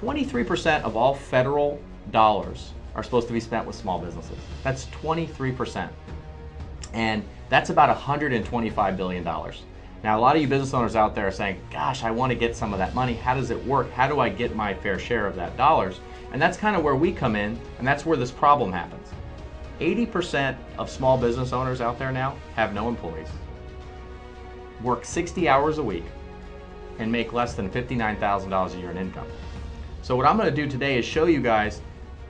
23% of all federal dollars are supposed to be spent with small businesses. That's 23%. And that's about $125 billion. Now, a lot of you business owners out there are saying, gosh, I want to get some of that money. How does it work? How do I get my fair share of that dollars? And that's kind of where we come in, and that's where this problem happens. 80% of small business owners out there now have no employees, work 60 hours a week, and make less than $59,000 a year in income. So what I'm going to do today is show you guys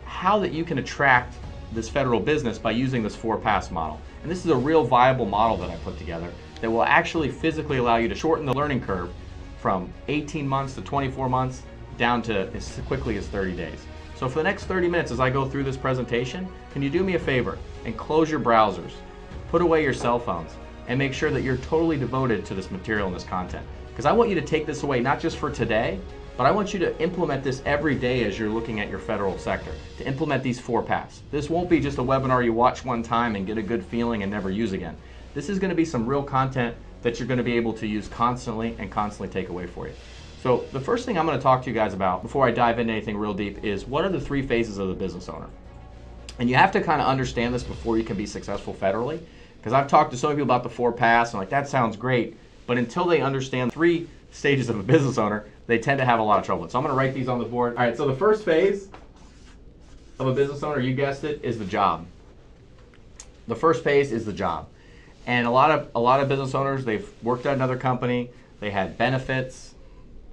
how that you can attract this federal business by using this 4-pass model. And this is a real viable model that I put together that will actually physically allow you to shorten the learning curve from 18 months to 24 months down to as quickly as 30 days. So for the next 30 minutes as I go through this presentation, can you do me a favor and close your browsers, put away your cell phones, and make sure that you're totally devoted to this material and this content. Because I want you to take this away not just for today, but I want you to implement this every day as you're looking at your federal sector, to implement these 4-pass. This won't be just a webinar you watch one time and get a good feeling and never use again. This is going to be some real content that you're going to be able to use constantly and constantly take away for you. So the first thing I'm going to talk to you guys about before I dive into anything real deep is what are the 3 phases of the business owner? And you have to kind of understand this before you can be successful federally, because I've talked to some people about the 4-pass and like, that sounds great, but until they understand 3 stages of a business owner, they tend to have a lot of trouble. So I'm going to write these on the board. All right, so the first phase of a business owner, you guessed it, is the job. The first phase is the job. And a lot of business owners, they've worked at another company, they had benefits,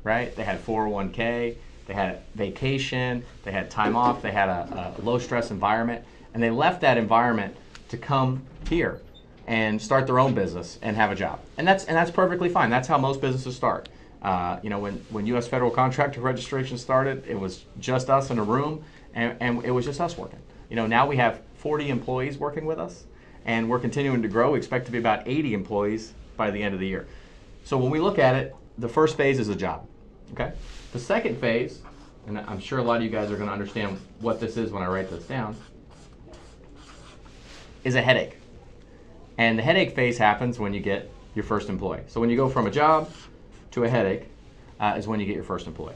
right? They had 401k, they had vacation, they had time off, they had a low stress environment, and they left that environment to come here and start their own business and have a job. And that's perfectly fine. That's how most businesses start. You know, when US Federal Contractor Registration started, it was just us in a room, and it was just us working. You know, now we have 40 employees working with us, and we're continuing to grow. We expect to be about 80 employees by the end of the year. So when we look at it, the first phase is a job, okay? The second phase, and I'm sure a lot of you guys are going to understand what this is when I write this down, is a headache. And the headache phase happens when you get your first employee. So when you go from a job to a headache is when you get your first employee.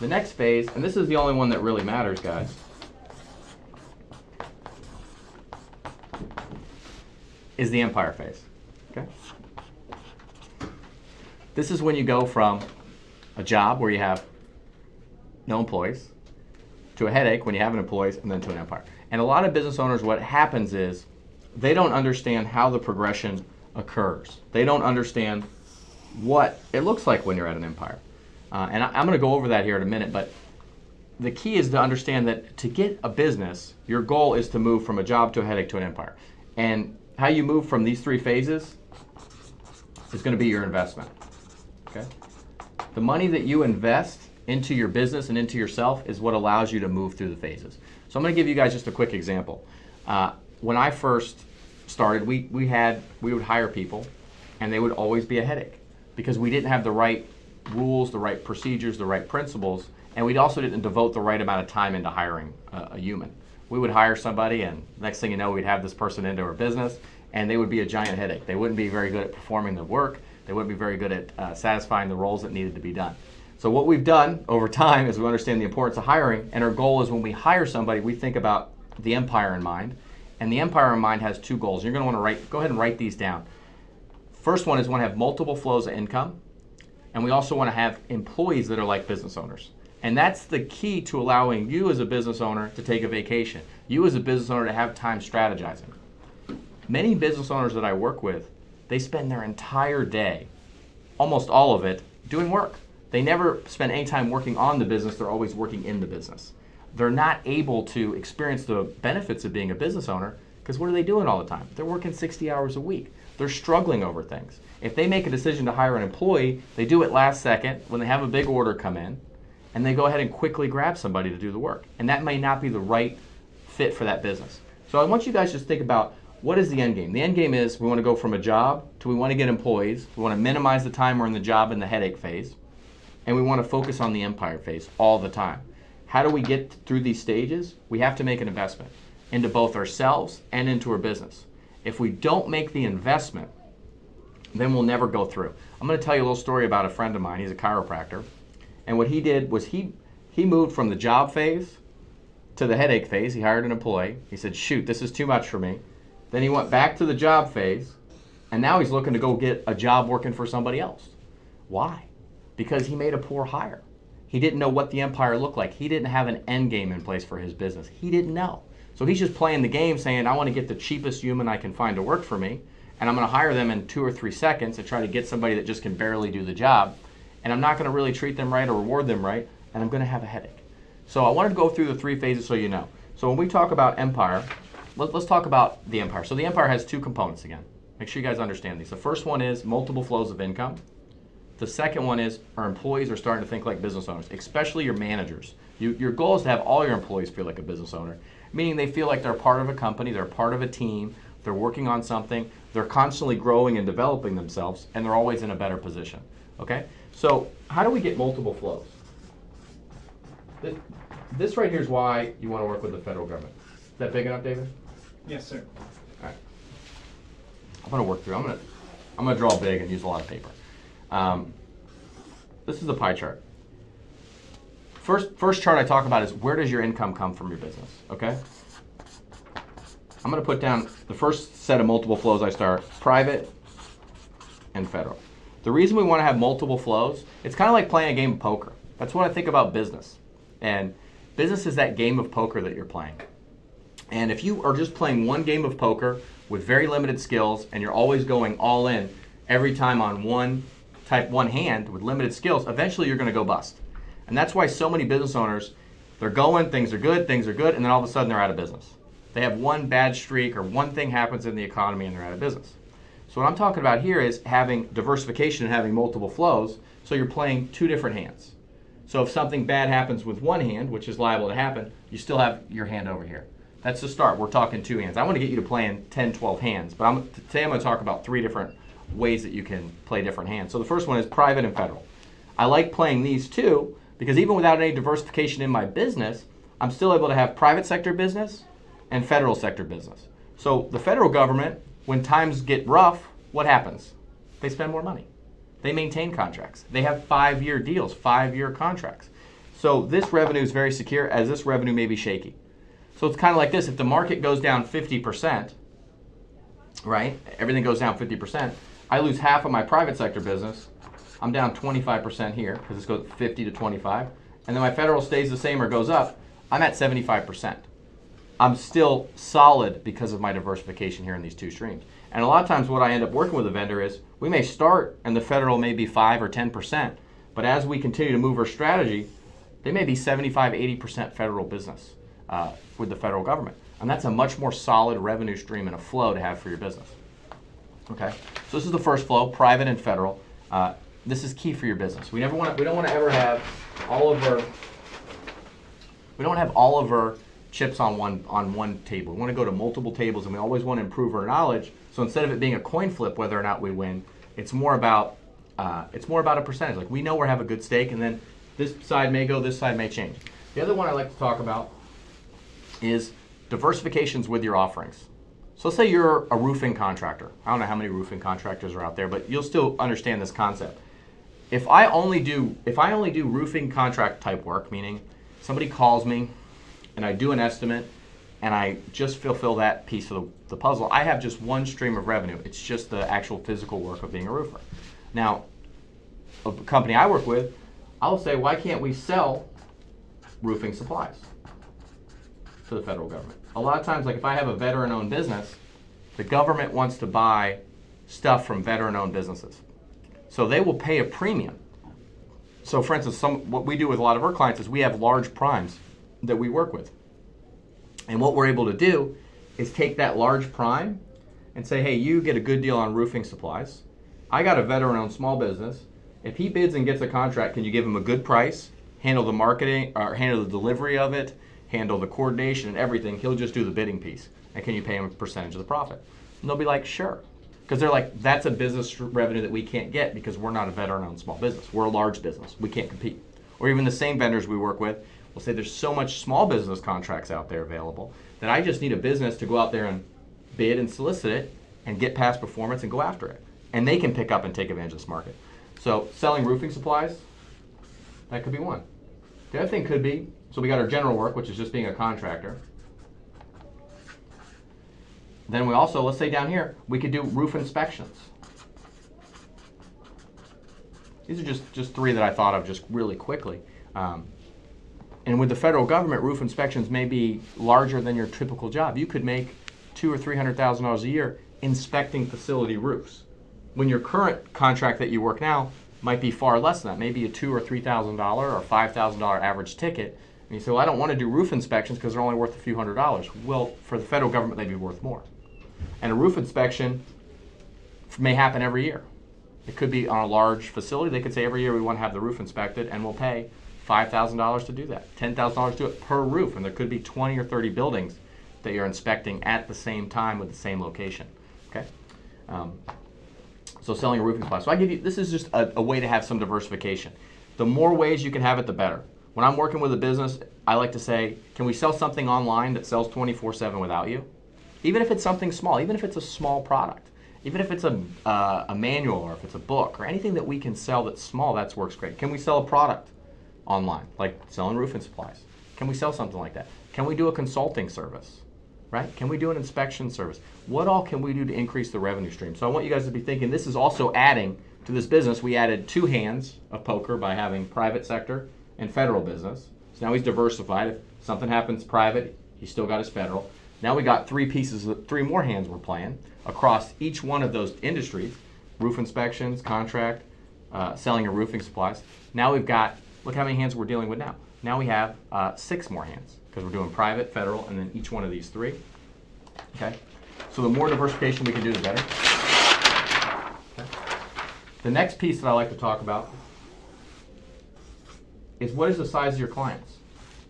The next phase, and this is the only one that really matters, guys, is the empire phase, okay? This is when you go from a job where you have no employees to a headache when you have an employees, and then to an empire. And a lot of business owners, what happens is they don't understand how the progression occurs. They don't understand what it looks like when you're at an empire. And I'm going to go over that here in a minute, but the key is to understand that to get a business, your goal is to move from a job to a headache to an empire. And how you move from these 3 phases is going to be your investment, okay? The money that you invest into your business and into yourself is what allows you to move through the phases. So I'm going to give you guys just a quick example. When I first started, we would hire people, and they would always be a headache because we didn't have the right rules, the right procedures, the right principles, and we also didn't devote the right amount of time into hiring a human. We would hire somebody, and next thing you know, we'd have this person into our business, and they would be a giant headache. They wouldn't be very good at performing the work. They wouldn't be very good at satisfying the roles that needed to be done. So what we've done over time is we understand the importance of hiring, and our goal is when we hire somebody, we think about the empire in mind. And the empire in mind has 2 goals. You're going to want to go ahead and write these down. First one is we want to have multiple flows of income, and we also want to have employees that are like business owners. And that's the key to allowing you as a business owner to take a vacation, you as a business owner to have time strategizing. Many business owners that I work with, they spend their entire day, almost all of it, doing work. They never spend any time working on the business, they're always working in the business. They're not able to experience the benefits of being a business owner because what are they doing all the time? They're working 60 hours a week. They're struggling over things. If they make a decision to hire an employee, they do it last second when they have a big order come in, and they go ahead and quickly grab somebody to do the work. And that may not be the right fit for that business. So I want you guys to just think about what is the end game. The end game is we want to go from a job to we want to get employees. We want to minimize the time we're in the job in the headache phase. And we want to focus on the empire phase all the time. How do we get through these stages? We have to make an investment into both ourselves and into our business. If we don't make the investment, then we'll never go through. I'm going to tell you a little story about a friend of mine. He's a chiropractor. And what he did was he He moved from the job phase to the headache phase. He hired an employee. He said, shoot, this is too much for me. Then he went back to the job phase, and now he's looking to go get a job working for somebody else. Why? Because he made a poor hire. He didn't know what the empire looked like. He didn't have an end game in place for his business. He didn't know. So he's just playing the game saying, I want to get the cheapest human I can find to work for me, and I'm going to hire them in 2 or 3 seconds and try to get somebody that just can barely do the job, and I'm not going to really treat them right or reward them right, and I'm going to have a headache. So I wanted to go through the 3 phases so you know. So when we talk about empire, let's talk about the empire. So the empire has 2 components again. Make sure you guys understand these. The first one is multiple flows of income. The second one is our employees are starting to think like business owners, especially your managers. Your goal is to have all your employees feel like a business owner, meaning they feel like they're part of a company, they're part of a team, they're working on something, they're constantly growing and developing themselves, and they're always in a better position. Okay? So how do we get multiple flows? This right here is why you want to work with the federal government. Is that big enough, David? Yes, sir. All right. I'm going to work through. I'm going to draw big and use a lot of paper. This is a pie chart. First chart I talk about is where does your income come from your business, okay? I'm going to put down the first set of multiple flows I start, private and federal. The reason we want to have multiple flows, it's kind of like playing a game of poker. That's what I think about business. And business is that game of poker that you're playing. And if you are just playing one game of poker with very limited skills and you're always going all in every time on one hand with limited skills, eventually you're going to go bust. And that's why so many business owners, they're going, things are good, and then all of a sudden they're out of business. They have one bad streak or one thing happens in the economy and they're out of business. So what I'm talking about here is having diversification and having multiple flows, so you're playing 2 different hands. So if something bad happens with one hand, which is liable to happen, you still have your hand over here. That's the start. We're talking 2 hands. I want to get you to play in 10, 12 hands, but today I'm going to talk about 3 different ways that you can play different hands. So the first one is private and federal. I like playing these 2 because even without any diversification in my business, I'm still able to have private sector business and federal sector business. So the federal government, when times get rough, what happens? They spend more money. They maintain contracts. They have 5-year deals, 5-year contracts. So this revenue is very secure, as this revenue may be shaky. So it's kind of like this. If the market goes down 50%, right, everything goes down 50%, I lose half of my private sector business. I'm down 25% here because this goes 50 to 25. And then my federal stays the same or goes up. I'm at 75%. I'm still solid because of my diversification here in these 2 streams. And a lot of times what I end up working with a vendor is we may start and the federal may be 5 or 10%, but as we continue to move our strategy, they may be 75, 80% federal business with the federal government. And that's a much more solid revenue stream and a flow to have for your business. Okay, so this is the first flow, private and federal. This is key for your business. We don't want to ever have all of our chips on one table. We want to go to multiple tables, and we always want to improve our knowledge. So instead of it being a coin flip whether or not we win, it's more about a percentage. Like we know we have a good stake, and then this side may go, this side may change. The other one I like to talk about is diversifications with your offerings. So let's say you're a roofing contractor. I don't know how many roofing contractors are out there, but you'll still understand this concept. If I only do roofing contract type work, meaning somebody calls me and I do an estimate and I just fulfill that piece of the puzzle, I have just one stream of revenue. It's just the actual physical work of being a roofer. Now, a company I work with, I'll say, why can't we sell roofing supplies to the federal government? A lot of times, like if I have a veteran-owned business, the government wants to buy stuff from veteran-owned businesses. So they will pay a premium. So for instance, what we do with a lot of our clients is we have large primes that we work with. And what we're able to do is take that large prime and say, hey, you get a good deal on roofing supplies. I got a veteran-owned small business. If he bids and gets a contract, can you give him a good price, handle the marketing, or handle the delivery of it, handle the coordination and everything? He'll just do the bidding piece. And can you pay him a percentage of the profit? And they'll be like, sure. Because they're like, that's a business revenue that we can't get because we're not a veteran-owned small business. We're a large business. We can't compete. Or even the same vendors we work with will say there's so much small business contracts out there available that I just need a business to go out there and bid and solicit it and get past performance and go after it. And they can pick up and take advantage of this market. So selling roofing supplies, that could be one. The other thing could be, so we got our general work, which is just being a contractor. Then we also, let's say down here, we could do roof inspections. These are just three that I thought of just really quickly. And with the federal government, roof inspections may be larger than your typical job. You could make $200,000 or $300,000 a year inspecting facility roofs. When your current contract that you work now might be far less than that, maybe a $2,000 or $3,000 or $5,000 average ticket. And you say, well, I don't want to do roof inspections because they're only worth a few $100s. Well, for the federal government, they'd be worth more. And a roof inspection may happen every year. It could be on a large facility. They could say every year we want to have the roof inspected, and we'll pay $5,000 to do that, $10,000 to do it per roof. And there could be 20 or 30 buildings that you're inspecting at the same time with the same location. Okay. So selling a roofing supply. So I give you, this is just a way to have some diversification. The more ways you can have it, the better. When I'm working with a business, I like to say, can we sell something online that sells 24/7 without you? Even if it's something small, even if it's a small product, even if it's a manual or if it's a book or anything that we can sell that's small, that works great. Can we sell a product online, like selling roofing supplies? Can we sell something like that? Can we do a consulting service? Right? Can we do an inspection service? What all can we do to increase the revenue stream? So I want you guys to be thinking this is also adding to this business. We added two hands of poker by having private sector and federal business. So now he's diversified. If something happens private, he's still got his federal. Now we got three more hands we're playing across each one of those industries: roof inspections, contract, selling of roofing supplies. Now we've got, look how many hands we're dealing with now. Now we have 6 more hands, because we're doing private, federal, and then each one of these 3. Okay? So the more diversification we can do, the better. Okay. The next piece that I like to talk about is what is the size of your clients?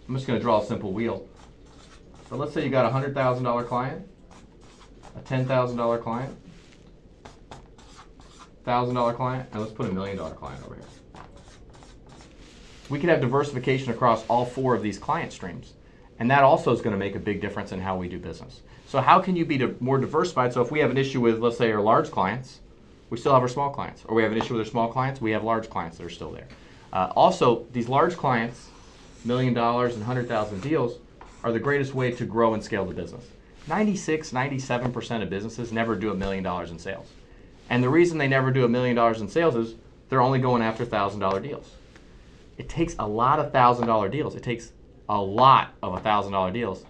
I'm just going to draw a simple wheel. So let's say you got a $100,000 client, a $10,000 client, $1,000 client, and let's put a $1 million client over here. We could have diversification across all 4 of these client streams. And that also is going to make a big difference in how we do business. So how can you be more diversified? So if we have an issue with, let's say, our large clients, we still have our small clients. Or we have an issue with our small clients, we have large clients that are still there. Also, these large clients, $1 million and 100,000 deals, are the greatest way to grow and scale the business. 97% of businesses never do $1 million in sales. And the reason they never do $1 million in sales is they're only going after $1,000 deals. It takes a lot of $1,000 deals. It takes a lot of $1,000 deals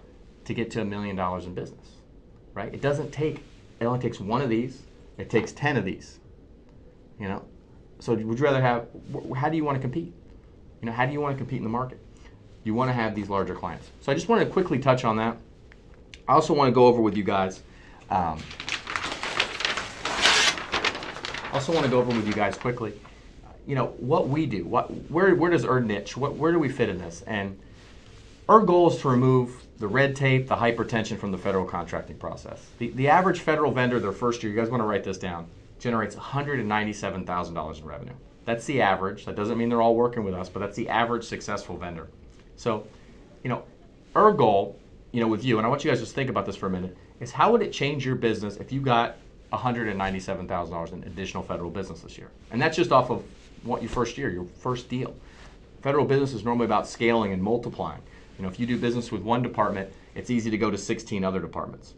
to get to $1 million in business, right? It only takes 1 of these. It takes 10 of these, you know? So would you rather have, how do you want to compete? You know, how do you want to compete in the market? You want to have these larger clients. So I just wanted to quickly touch on that. I also want to go over with you guys, quickly, you know, what we do. Where does our niche, where do we fit in this? And our goal is to remove the red tape, the hypertension from the federal contracting process. The average federal vendor their first year, you guys want to write this down, generates $197,000 in revenue. That's the average. That doesn't mean they're all working with us, but that's the average successful vendor. So, you know, our goal, you know, with you, and I want you guys to just think about this for a minute, is how would it change your business if you got $197,000 in additional federal business this year? And that's just off of what your first year, your first deal. Federal business is normally about scaling and multiplying. You know, if you do business with one department, it's easy to go to 16 other departments.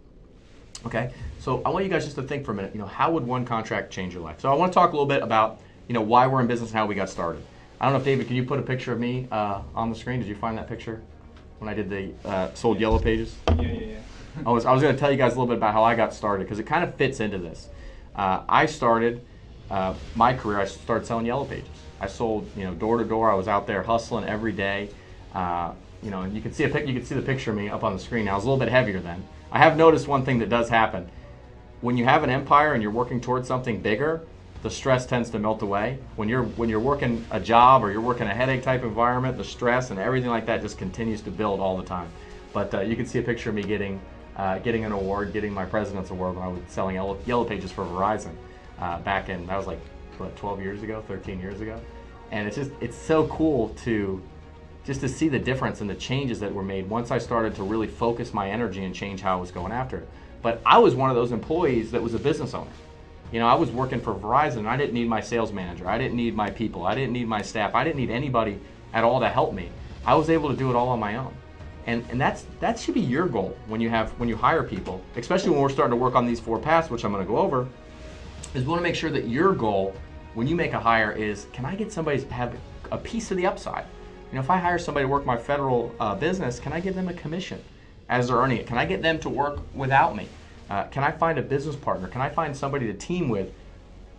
Okay, so I want you guys just to think for a minute, you know, how would one contract change your life? So I want to talk a little bit about, you know, why we're in business and how we got started. I don't know if, David, can you put a picture of me on the screen? Did you find that picture when I did the sold yellow pages? Yeah. I was going to tell you guys a little bit about how I got started, because it kind of fits into this. I started my career, I started selling yellow pages. I sold, you know, door to door. I was out there hustling every day. You know, and you can see the picture of me up on the screen now. I was a little bit heavier then. I have noticed one thing that does happen. When you have an empire and you're working towards something bigger, the stress tends to melt away. When you're working a job or you're working a headache type environment, the stress and everything like that just continues to build all the time. But you can see a picture of me getting an award, getting my president's award when I was selling yellow pages for Verizon back in, that was like, what, 12 years ago, 13 years ago. And it's so cool to see the difference and the changes that were made once I started to really focus my energy and change how I was going after it. But I was one of those employees that was a business owner. You know, I was working for Verizon and I didn't need my sales manager. I didn't need my people. I didn't need my staff. I didn't need anybody at all to help me. I was able to do it all on my own. And that should be your goal when you hire people, especially when we're starting to work on these 4 paths, which I'm going to go over, is we want to make sure that your goal when you make a hire is, can I get somebody to have a piece of the upside? You know, if I hire somebody to work my federal business, can I give them a commission as they're earning it? Can I get them to work without me? Can I find a business partner? Can I find somebody to team with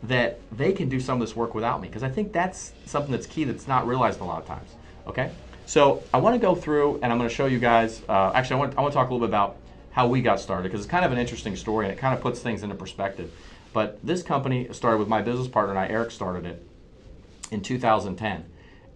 that they can do some of this work without me? Because I think that's something that's key that's not realized a lot of times, okay? So I want to go through and I'm going to show you guys, actually I want to talk a little bit about how we got started, because it's kind of an interesting story and it kind of puts things into perspective. But this company started with my business partner and I, Eric, started it in 2010.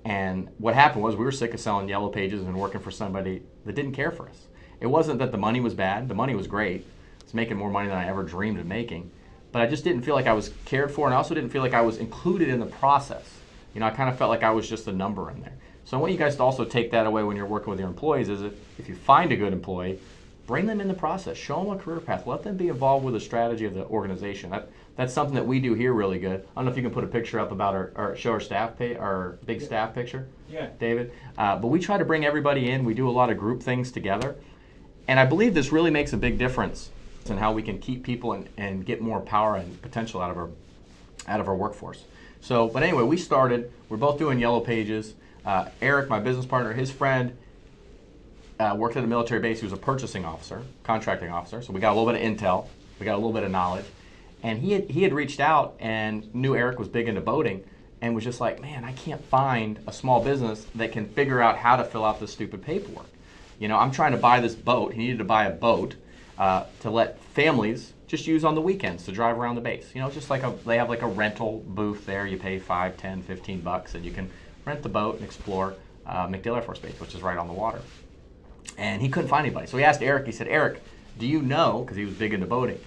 And what happened was we were sick of selling yellow pages and working for somebody that didn't care for us. It wasn't that the money was bad. The money was great. I was making more money than I ever dreamed of making. But I just didn't feel like I was cared for, and I also didn't feel like I was included in the process. You know, I kind of felt like I was just a number in there. So I want you guys to also take that away when you're working with your employees, is if you find a good employee, bring them in the process. Show them a career path. Let them be involved with the strategy of the organization. That's something that we do here really good. I don't know if you can put a picture up about our show our staff pay, our big staff picture. Yeah. David. But we try to bring everybody in. We do a lot of group things together. And I believe this really makes a big difference in how we can keep people and get more power and potential out of our workforce. So, but anyway, we started. We're both doing yellow pages. Eric, my business partner, his friend, worked at a military base. He was a purchasing officer, contracting officer. So we got a little bit of intel. We got a little bit of knowledge. And he had reached out and knew Eric was big into boating and was just like, man, I can't find a small business that can figure out how to fill out this stupid paperwork. You know, I'm trying to buy this boat. He needed to buy a boat to let families just use on the weekends to drive around the base. You know, just like they have like a rental booth there. You pay $5, $10, $15 and you can rent the boat and explore MacDill Air Force Base, which is right on the water. And he couldn't find anybody. So he asked Eric, he said, Eric, do you know, because he was big into boating,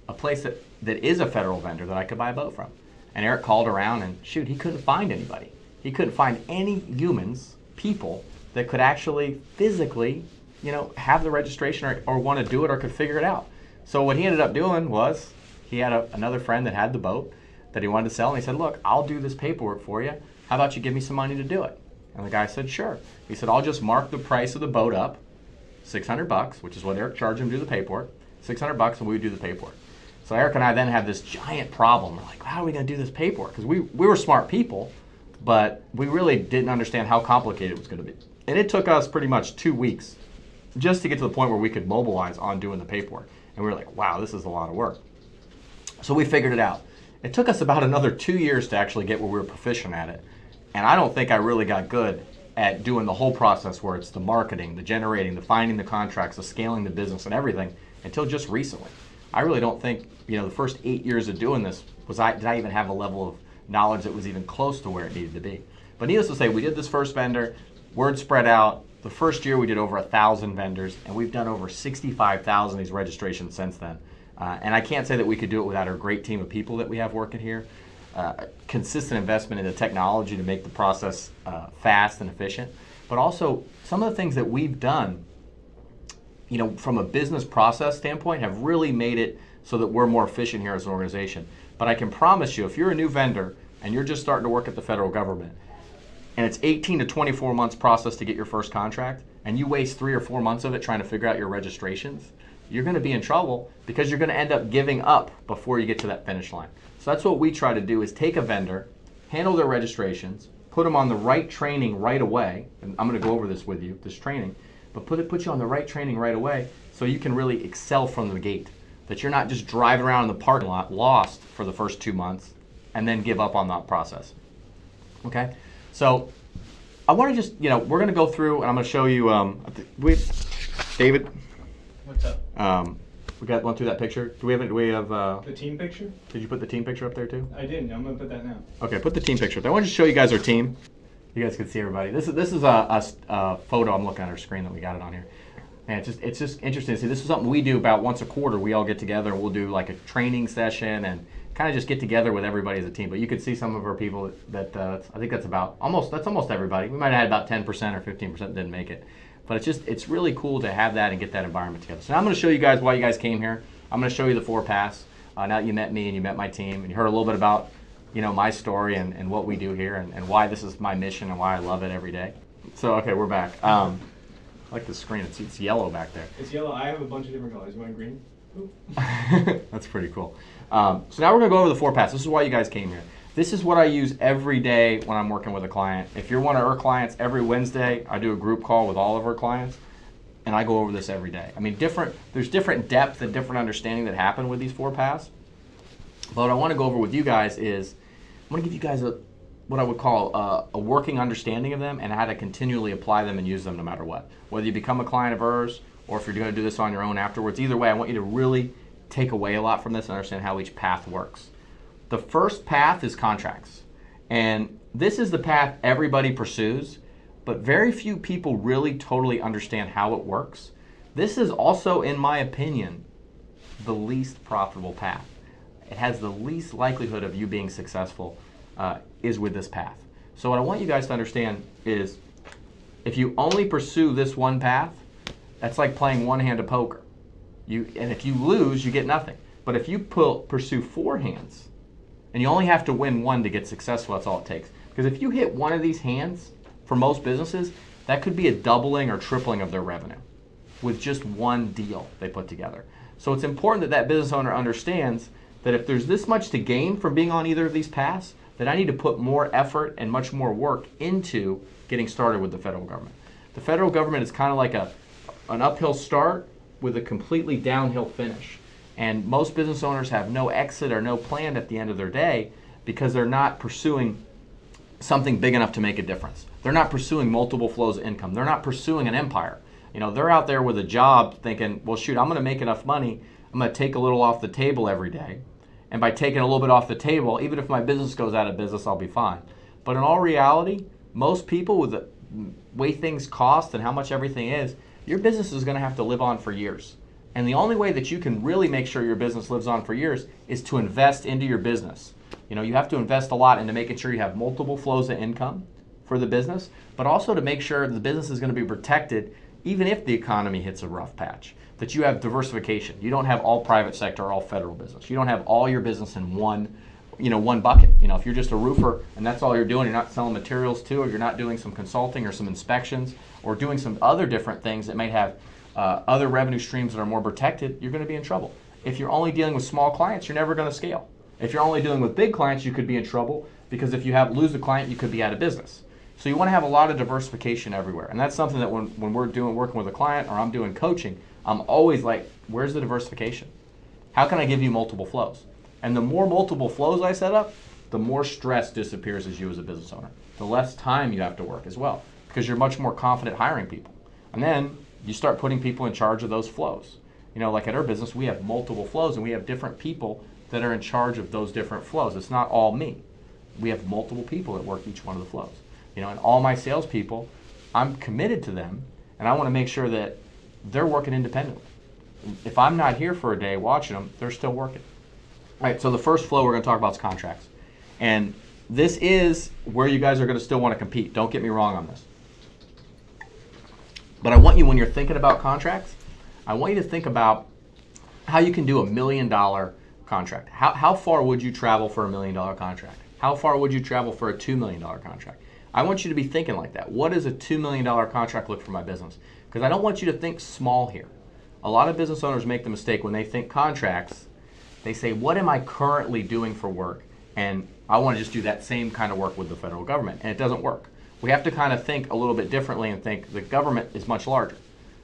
a place that is a federal vendor that I could buy a boat from? And Eric called around and shoot, he couldn't find anybody. He couldn't find any humans, people, that could actually physically, you know, have the registration or want to do it or could figure it out. So what he ended up doing was he had another friend that had the boat that he wanted to sell, and he said, look, I'll do this paperwork for you. How about you give me some money to do it? And the guy said, sure. He said, I'll just mark the price of the boat up, $600, which is what Eric charged him to do the paperwork, $600, and we would do the paperwork. So Eric and I then had this giant problem. We're like, how are we going to do this paperwork? Because we were smart people, but we really didn't understand how complicated it was going to be. And it took us pretty much 2 weeks just to get to the point where we could mobilize on doing the paperwork. And we were like, wow, this is a lot of work. So we figured it out. It took us about another 2 years to actually get where we were proficient at it. And I don't think I really got good at doing the whole process where it's the marketing, the generating, the finding the contracts, the scaling the business and everything until just recently. I really don't think, you know, the first 8 years of doing this did I even have a level of knowledge that was even close to where it needed to be. But needless to say, we did this first vendor, word spread out. The first year we did over 1,000 vendors, and we've done over 65,000 of these registrations since then. And I can't say that we could do it without our great team of people that we have working here. Consistent investment in the technology to make the process fast and efficient, but also some of the things that we've done, you know, from a business process standpoint, have really made it so that we're more efficient here as an organization. But I can promise you, if you're a new vendor and you're just starting to work at the federal government, and it's 18 to 24 months process to get your first contract, and you waste 3 or 4 months of it trying to figure out your registrations, you're going to be in trouble because you're going to end up giving up before you get to that finish line. So that's what we try to do, is take a vendor, handle their registrations, put them on the right training right away, and I'm going to go over this with you, this training, but put you on the right training right away so you can really excel from the gate, that you're not just driving around in the parking lot lost for the first 2 months and then give up on that process. Okay? So I want to just, you know, we're going to go through and I'm going to show you, David. What's up? We went through that picture. Do we have The team picture? Did you put the team picture up there too? I didn't. I'm going to put that now. Okay, put the team picture up there. I want to show you guys our team. You guys can see everybody. This is a photo I'm looking at our screen that we got it on here. And it's just interesting to see. This is something we do about once a quarter. We all get together and we'll do like a training session and kind of just get together with everybody as a team. But you could see some of our people that I think that's almost everybody. We might have had about 10% or 15% didn't make it. But it's really cool to have that and get that environment together. So now I'm going to show you guys why you guys came here. I'm going to show you the 4 paths. Now that you met me and you met my team and you heard a little bit about, you know, my story and what we do here and why this is my mission and why I love it every day. So, okay, we're back. I like the screen. It's yellow back there. It's yellow. I have a bunch of different colors. You want green? That's pretty cool. So now we're going to go over the 4 paths. This is why you guys came here. This is what I use every day when I'm working with a client. If you're one of our clients, every Wednesday I do a group call with all of our clients, and I go over this every day. I mean, there's different depth and different understanding that happen with these 4 paths. But what I want to go over with you guys is I'm going to give you guys what I would call a working understanding of them and how to continually apply them and use them no matter what. Whether you become a client of ours or if you're going to do this on your own afterwards, either way, I want you to really take away a lot from this and understand how each path works. The first path is contracts. And this is the path everybody pursues, but very few people really totally understand how it works. This is also, in my opinion, the least profitable path. It has the least likelihood of you being successful is with this path. So what I want you guys to understand is if you only pursue this one path, that's like playing one-handed poker. And if you lose, you get nothing. But if you pursue 4 hands, and you only have to win 1 to get successful, that's all it takes. Because if you hit one of these hands, for most businesses, that could be a doubling or tripling of their revenue with just one deal they put together. So it's important that that business owner understands that if there's this much to gain from being on either of these paths, then I need to put more effort and much more work into getting started with the federal government. The federal government is kind of like an uphill start with a completely downhill finish. And most business owners have no exit or no plan at the end of their day because they're not pursuing something big enough to make a difference. They're not pursuing multiple flows of income. They're not pursuing an empire. You know, they're out there with a job thinking, well, shoot, I'm going to make enough money. I'm going to take a little off the table every day. And by taking a little bit off the table, even if my business goes out of business, I'll be fine. But in all reality, most people with the way things cost and how much everything is, your business is going to have to live on for years. And the only way that you can really make sure your business lives on for years is to invest into your business. You know, you have to invest a lot into making sure you have multiple flows of income for the business, but also to make sure the business is going to be protected even if the economy hits a rough patch. That you have diversification. You don't have all private sector or all federal business. You don't have all your business in one bucket. You know, if you're just a roofer and that's all you're doing, you're not selling materials to, or you're not doing some consulting or some inspections or doing some other different things that might have other revenue streams that are more protected, you're going to be in trouble. If you're only dealing with small clients, you're never going to scale. If you're only dealing with big clients, you could be in trouble because if you lose a client, you could be out of business. So you want to have a lot of diversification everywhere. And that's something that when we're working with a client or I'm doing coaching, I'm always like, where's the diversification? How can I give you multiple flows? And the more multiple flows I set up, the more stress disappears as you as a business owner. The less time you have to work as well because you're much more confident hiring people. And then you start putting people in charge of those flows. You know, like at our business, we have multiple flows and we have different people that are in charge of those different flows. It's not all me. We have multiple people that work each one of the flows. You know, and all my salespeople, I'm committed to them and I want to make sure that they're working independently. If I'm not here for a day watching them, they're still working. All right, so the first flow we're going to talk about is contracts. And this is where you guys are going to still want to compete. Don't get me wrong on this. But I want you, when you're thinking about contracts, I want you to think about how you can do $1 million contract. How far would you travel for $1 million contract? How far would you travel for a $2 million contract? I want you to be thinking like that. What does a $2 million contract look for my business? Because I don't want you to think small here. A lot of business owners make the mistake when they think contracts, they say, what am I currently doing for work? And I want to just do that same kind of work with the federal government. And it doesn't work. We have to kind of think a little bit differently and think the government is much larger.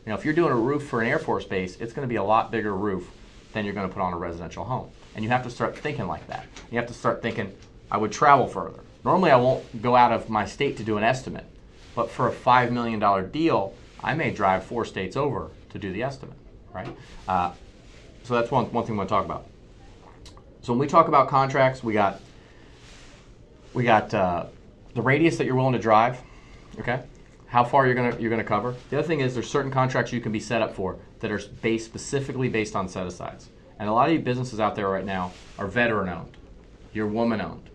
You know, if you're doing a roof for an Air Force base, it's going to be a lot bigger roof than you're going to put on a residential home. And you have to start thinking like that. You have to start thinking, I would travel further. Normally I won't go out of my state to do an estimate, but for a $5 million deal, I may drive 4 states over to do the estimate, right? So that's one thing we want to talk about. So when we talk about contracts, we got the radius that you're willing to drive, okay? How far you're gonna cover. The other thing is there's certain contracts you can be set up for that are specifically based on set-asides. And a lot of you businesses out there right now are veteran-owned. You're woman-owned.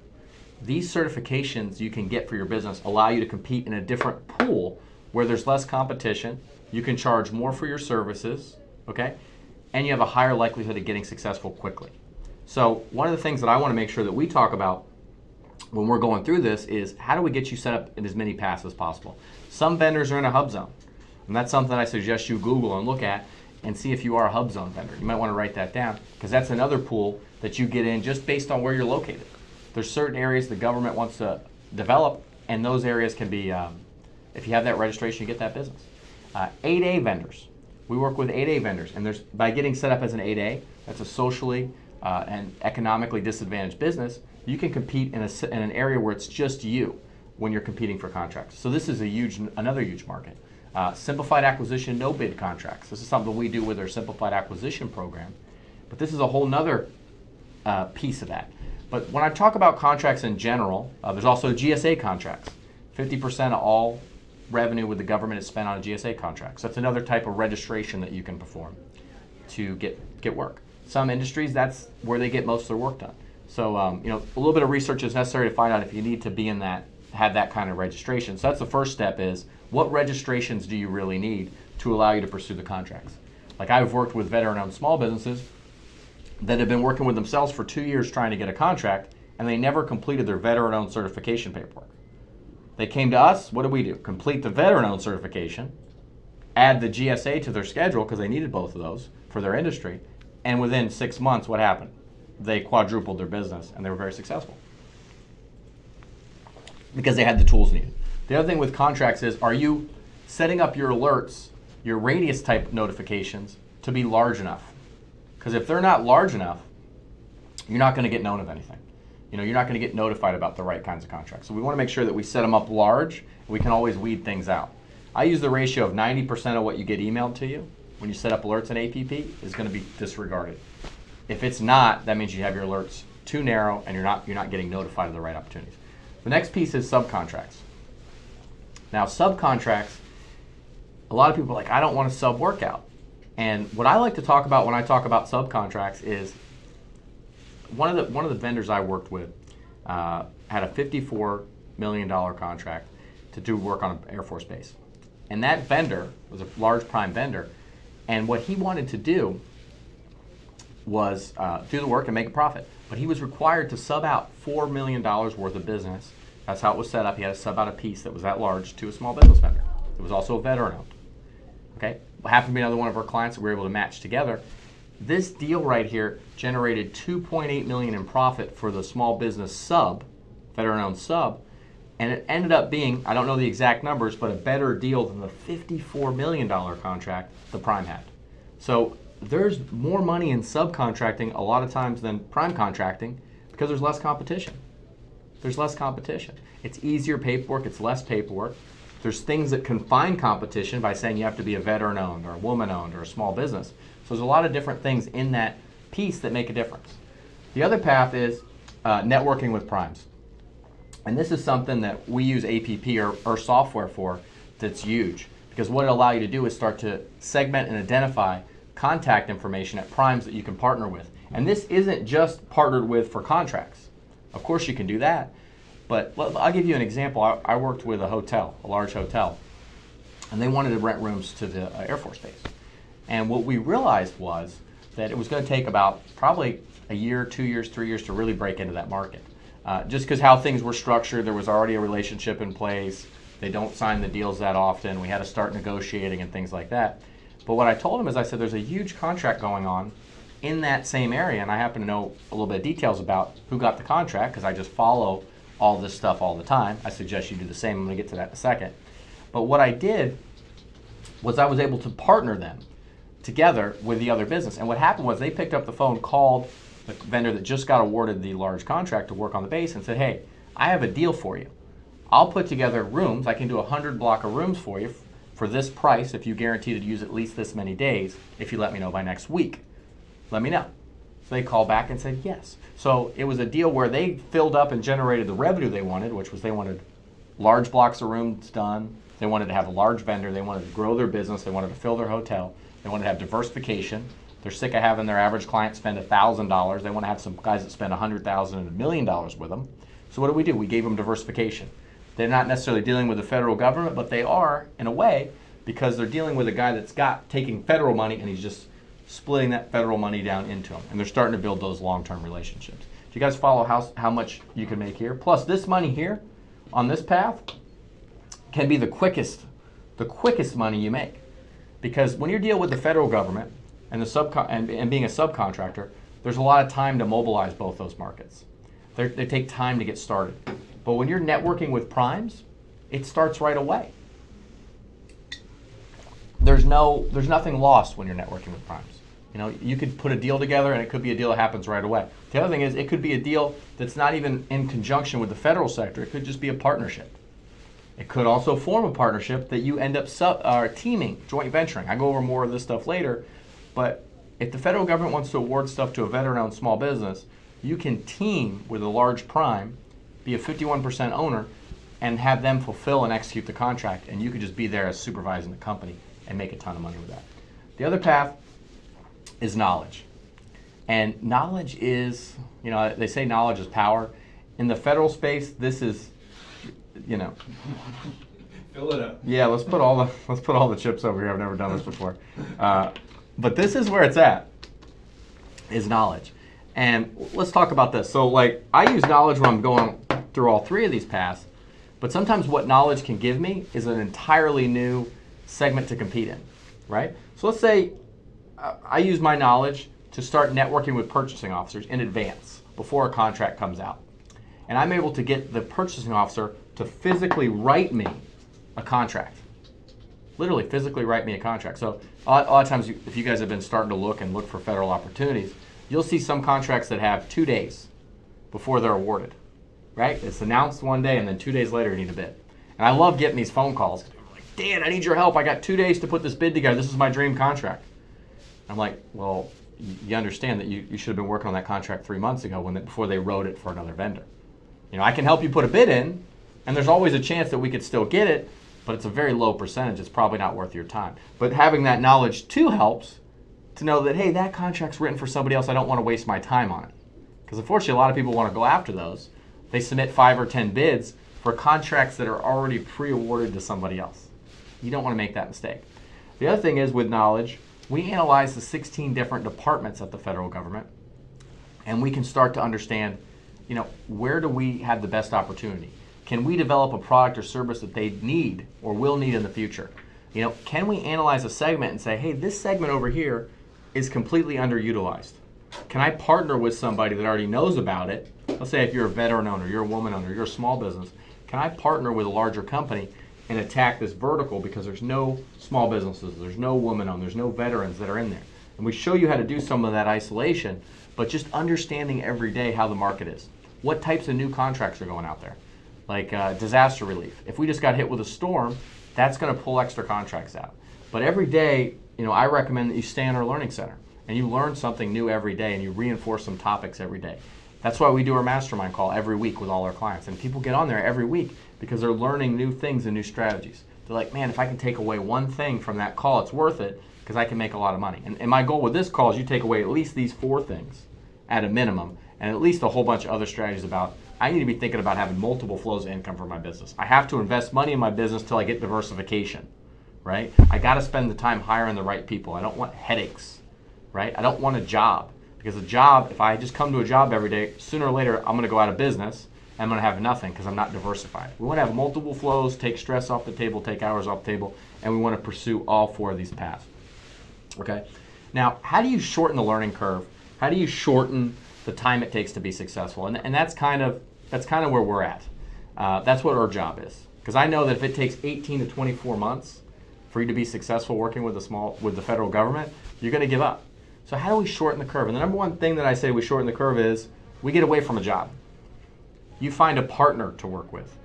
These certifications you can get for your business allow you to compete in a different pool where there's less competition, you can charge more for your services, okay? And you have a higher likelihood of getting successful quickly. So one of the things that I want to make sure that we talk about when we're going through this is how do we get you set up in as many paths as possible. Some vendors are in a hub zone, and that's something I suggest you Google and look at and see if you are a hub zone vendor. You might want to write that down because that's another pool that you get in just based on where you're located. There's certain areas the government wants to develop, and those areas can be, if you have that registration, you get that business. 8A vendors. We work with 8A vendors, and by getting set up as an 8A, that's a socially and economically disadvantaged business, you can compete in an area where it's just you when you're competing for contracts. So this is another huge market. Simplified acquisition, no bid contracts. This is something we do with our simplified acquisition program, but this is a whole nother piece of that. But when I talk about contracts in general, there's also GSA contracts. 50% of all revenue with the government is spent on a GSA contract. So that's another type of registration that you can perform to get work. Some industries, that's where they get most of their work done. So a little bit of research is necessary to find out if you need to be in that, have that kind of registration. So that's the first step is, what registrations do you really need to allow you to pursue the contracts? Like I've worked with veteran-owned small businesses that have been working with themselves for 2 years trying to get a contract, and they never completed their veteran-owned certification paperwork. They came to us, what do we do? Complete the veteran-owned certification, add the GSA to their schedule because they needed both of those for their industry, and within 6 months, what happened? They quadrupled their business, and they were very successful because they had the tools needed. The other thing with contracts is, are you setting up your alerts, your radius type notifications, to be large enough? Because if they're not large enough, you're not going to get known of anything. You're not going to get notified about the right kinds of contracts. So we want to make sure that we set them up large. We can always weed things out. I use the ratio of 90% of what you get emailed to you when you set up alerts in APP is going to be disregarded. If it's not, that means you have your alerts too narrow and you're not getting notified of the right opportunities. The next piece is subcontracts. Now subcontracts, a lot of people are like, I don't want a sub workout. And what I like to talk about when I talk about subcontracts is one of the vendors I worked with had a $54 million contract to do work on an Air Force base. And that vendor was a large prime vendor. And what he wanted to do was do the work and make a profit. But he was required to sub out $4 million worth of business. That's how it was set up. He had to sub out a piece that was that large to a small business vendor. It was also a veteran-owned. Okay, what happened to be another one of our clients that we were able to match together. This deal right here generated $2.8 million in profit for the small business sub, veteran-owned sub, and it ended up being, I don't know the exact numbers, but a better deal than the $54 million contract the prime had. So there's more money in subcontracting a lot of times than prime contracting because there's less competition. There's less competition. It's easier paperwork, it's less paperwork. There's things that confine competition by saying you have to be a veteran-owned or a woman-owned or a small business. So there's a lot of different things in that piece that make a difference. The other path is networking with primes. And this is something that we use APP or software for that's huge. Because what it allows you to do is start to segment and identify contact information at primes that you can partner with. And this isn't just partnered with for contracts. Of course you can do that. But I'll give you an example. I worked with a hotel, a large hotel, and they wanted to rent rooms to the Air Force base. And what we realized was that it was going to take about probably a year, 2 years, 3 years to really break into that market. Just because how things were structured, there was already a relationship in place. They don't sign the deals that often. We had to start negotiating and things like that. But what I told them is I said, there's a huge contract going on in that same area, and I happen to know a little bit of details about who got the contract because I just follow all this stuff all the time. I suggest you do the same. I'm going to get to that in a second. But what I did was I was able to partner them together with the other business. And what happened was they picked up the phone, called the vendor that just got awarded the large contract to work on the base and said, hey, I have a deal for you. I'll put together rooms. I can do 100 block of rooms for you for this price if you guarantee to use at least this many days if you let me know by next week. Let me know. So they called back and said yes. So it was a deal where they filled up and generated the revenue they wanted, which was they wanted large blocks of rooms done. They wanted to have a large vendor. They wanted to grow their business. They wanted to fill their hotel. They wanted to have diversification. They're sick of having their average client spend $1,000. They want to have some guys that spend $100,000 and $1 million with them. So what do? We gave them diversification. They're not necessarily dealing with the federal government, but they are in a way because they're dealing with a guy that's taking federal money and he's just splitting that federal money down into them. And they're starting to build those long-term relationships. Do you guys follow how much you can make here? Plus this money here on this path can be the quickest money you make. Because when you deal with the federal government and and being a subcontractor, there's a lot of time to mobilize both those markets. They take time to get started. But when you're networking with primes, it starts right away. There's nothing lost when you're networking with primes. You know, you could put a deal together and it could be a deal that happens right away. The other thing is it could be a deal that's not even in conjunction with the federal sector. It could just be a partnership. It could also form a partnership that you end up teaming, joint venturing. I go over more of this stuff later, but if the federal government wants to award stuff to a veteran-owned small business, you can team with a large prime, be a 51% owner, and have them fulfill and execute the contract, and you could just be there as supervising the company and make a ton of money with that. The other path is knowledge. And knowledge is, you know, they say knowledge is power. In the federal space, this is, you know. Fill it up. Yeah, let's put all the chips over here. I've never done this before. But this is where it's at, is knowledge. And let's talk about this. So like, I use knowledge when I'm going through all three of these paths, but sometimes what knowledge can give me is an entirely new segment to compete in, right? So let's say I use my knowledge to start networking with purchasing officers in advance, before a contract comes out. And I'm able to get the purchasing officer to physically write me a contract. Literally physically write me a contract. So a lot of times, if you guys have been starting to look for federal opportunities, you'll see some contracts that have 2 days before they're awarded, right? It's announced one day and then 2 days later you need a bid. And I love getting these phone calls. I'm like, Dan, I need your help. I got 2 days to put this bid together. This is my dream contract. I'm like, well, you understand that you should have been working on that contract 3 months ago before they wrote it for another vendor. You know, I can help you put a bid in, and there's always a chance that we could still get it, but it's a very low percentage. It's probably not worth your time. But having that knowledge too helps to know that, hey, that contract's written for somebody else. I don't want to waste my time on it. Because unfortunately, a lot of people want to go after those. They submit 5 or 10 bids for contracts that are already pre-awarded to somebody else. You don't want to make that mistake. The other thing is, with knowledge, we analyze the 16 different departments at the federal government, and we can start to understand, you know, where do we have the best opportunity? Can we develop a product or service that they need or will need in the future? You know, can we analyze a segment and say, hey, this segment over here is completely underutilized? Can I partner with somebody that already knows about it? Let's say if you're a veteran owner, you're a woman owner, you're a small business. Can I partner with a larger company and attack this vertical, because there's no small businesses, there's no women owned, there's no veterans that are in there. And we show you how to do some of that isolation, but just understanding every day how the market is. What types of new contracts are going out there? Like disaster relief. If we just got hit with a storm, that's going to pull extra contracts out. But every day, you know, I recommend that you stay in our learning center and you learn something new every day and you reinforce some topics every day. That's why we do our mastermind call every week with all our clients. And people get on there every week because they're learning new things and new strategies. They're like, man, if I can take away one thing from that call, it's worth it, because I can make a lot of money. And my goal with this call is you take away at least these 4 things at a minimum, and at least a whole bunch of other strategies about, I need to be thinking about having multiple flows of income for my business. I have to invest money in my business till I get diversification, right? I got to spend the time hiring the right people. I don't want headaches, right? I don't want a job, because a job, if I just come to a job every day, sooner or later I'm going to go out of business and I'm going to have nothing because I'm not diversified. We want to have multiple flows, take stress off the table, take hours off the table, and we want to pursue all 4 of these paths. Okay? Now, how do you shorten the learning curve? How do you shorten the time it takes to be successful? And that's kind of where we're at. That's what our job is. Because I know that if it takes 18 to 24 months for you to be successful working with the federal government, you're going to give up. So how do we shorten the curve? And the number one thing that I say we shorten the curve is we get away from a job. You find a partner to work with.